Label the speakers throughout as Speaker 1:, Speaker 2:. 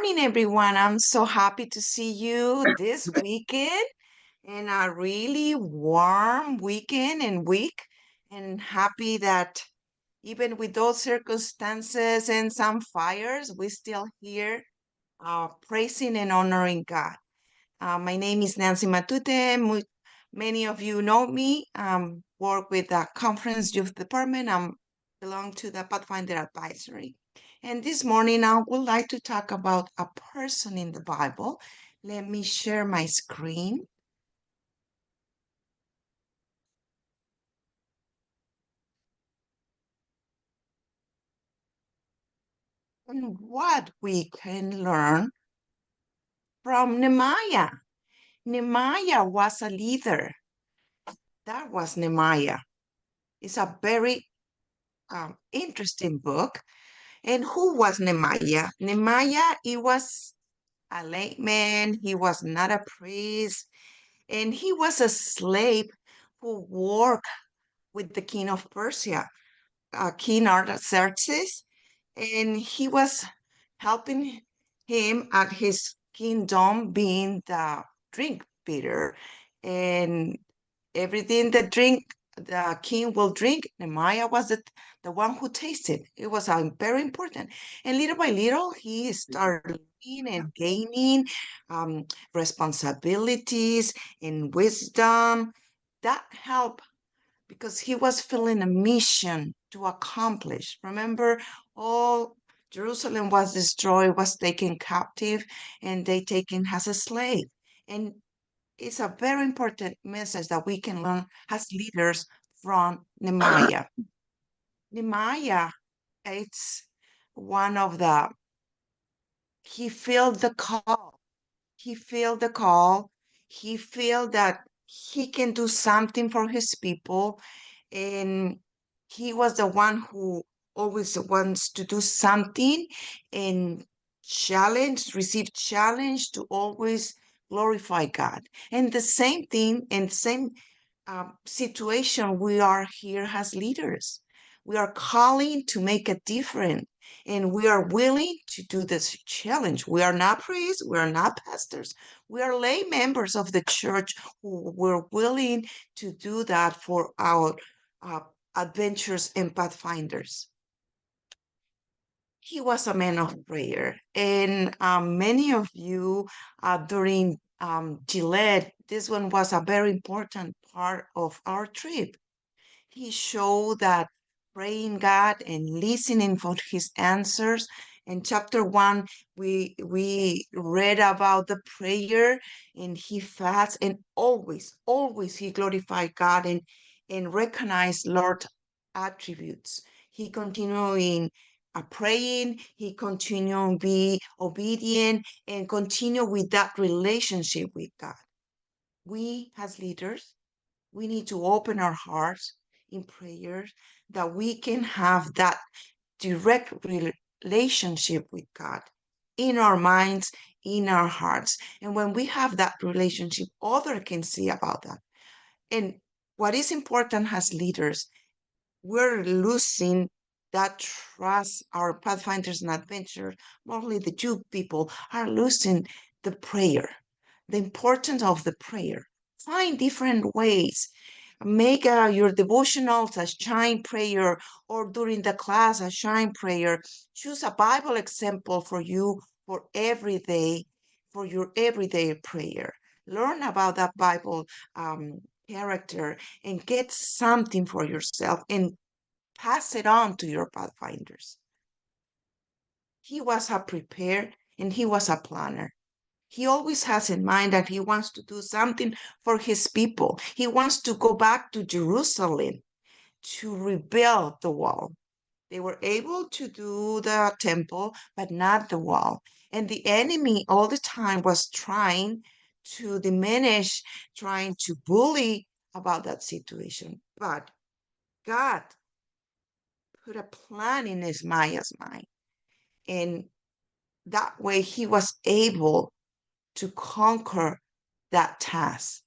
Speaker 1: morning, everyone. I'm so happy to see you this weekend and a really warm weekend and week. And happy that even with those circumstances and some fires, we're still here praising and honoring God. My name is Nancy Matute. Many of you know me. Work with the Conference Youth Department. I belong to the Pathfinder Advisory. And this morning, I would like to talk about a person in the Bible. Let me share my screen. And what we can learn from Nehemiah. Nehemiah was a leader. That was Nehemiah. It's a very interesting book. And who was Nehemiah? Nehemiah, he was a layman. He was not a priest. And he was a slave who worked with the king of Persia, King Artaxerxes. And he was helping him at his kingdom being the drink beater. And everything the king will drink, Nehemiah was the one who tasted. It was very important. And little by little, he started learning and gaining responsibilities and wisdom. That helped because he was feeling a mission to accomplish. Remember, all Jerusalem was destroyed, was taken captive, and they taken as a slave. And it's a very important message that we can learn as leaders from Nehemiah. Nehemiah, it's one of he felt the call. He felt the call. He felt that he can do something for his people. And he was the one who always wants to do something and receive challenge to always glorify God. And the same thing and same situation we are here as leaders. We are calling to make a difference and we are willing to do this challenge. We are not priests, we are not pastors, we are lay members of the church who were willing to do that for our uh, adventures and pathfinders. He was a man of prayer, and many of you during Gillette, this one was a very important part of our trip. He showed that praying God and listening for his answers. In chapter 1, we read about the prayer and he fasts and always he glorified God and recognized Lord's attributes. He continued praying, he continued be obedient and continue with that relationship with God. We as leaders, we need to open our hearts in prayers that we can have that direct relationship with God in our minds, in our hearts. And when we have that relationship, others can see about that. And what is important as leaders, we're losing that trust. Our pathfinders and adventurers, mostly the Jew people, are losing the prayer, the importance of the prayer. Find different ways. Make your devotionals a shine prayer or during the class a shine prayer. Choose a Bible example for you for every day, for your everyday prayer. Learn about that Bible character and get something for yourself and pass it on to your pathfinders. He was a prepared and he was a planner. He always has in mind that he wants to do something for his people. He wants to go back to Jerusalem to rebuild the wall. They were able to do the temple, but not the wall. And the enemy all the time was trying to diminish, trying to bully about that situation. But God put a plan in Nehemiah's mind. And that way he was able to conquer that task.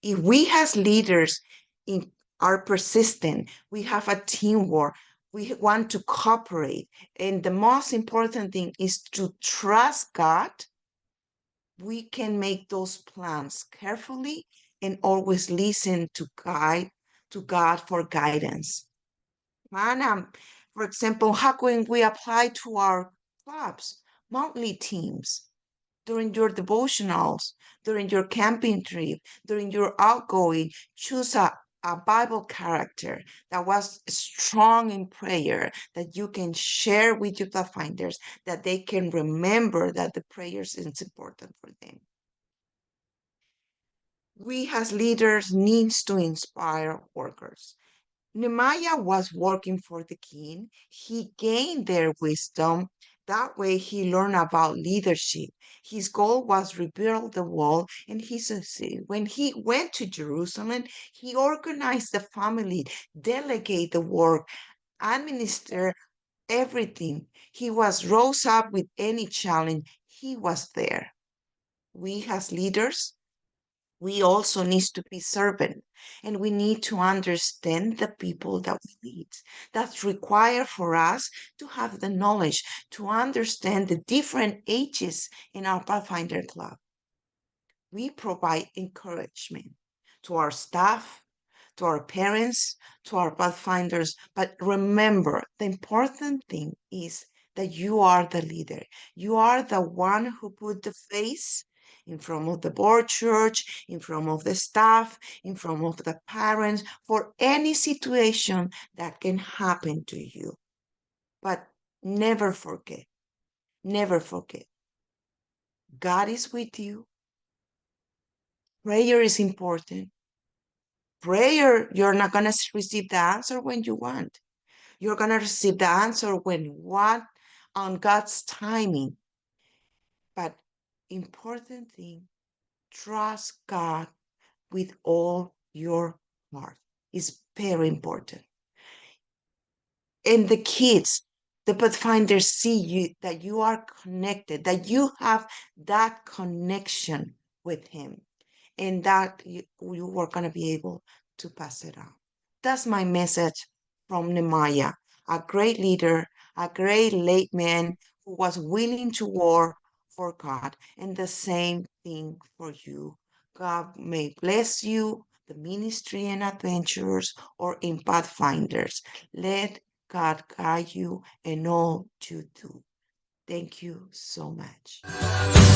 Speaker 1: If we as leaders are persistent, we have a teamwork, We want to cooperate. And the most important thing is to trust God. We can make those plans carefully and always listen to God for guidance. And for example, how can we apply to our clubs, monthly teams, during your devotionals, during your camping trip, during your outgoing? Choose a Bible character that was strong in prayer that you can share with your pathfinders, that they can remember that the prayers is important for them. We as leaders needs to inspire workers. Nehemiah was working for the king. He gained their wisdom. That way he learned about leadership. His goal was rebuild the wall, and he succeeded. When he went to Jerusalem, he organized the family, delegate the work, administer everything. He was rose up with any challenge. He was there. We as leaders, we also need to be servant, and we need to understand the people that we lead. That's required for us to have the knowledge to understand the different ages in our Pathfinder Club. We provide encouragement to our staff, to our parents, to our Pathfinders. But remember, the important thing is that you are the leader. You are the one who put the face in front of the board church, in front of the staff, in front of the parents, for any situation that can happen to you. But never forget, never forget, God is with you. Prayer is important. Prayer, you're not going to receive the answer when you want. You're going to receive the answer when you want, on God's timing. But important thing, trust God with all your heart. Is very important. And the kids, the Pathfinders see you, that you are connected, that you have that connection with Him, and that you are going to be able to pass it on. That's my message from Nehemiah, a great leader, a great late man who was willing to work for God, and the same thing for you. God may bless you, the ministry and adventures, or in Pathfinders. Let God guide you in all you do. Thank you so much.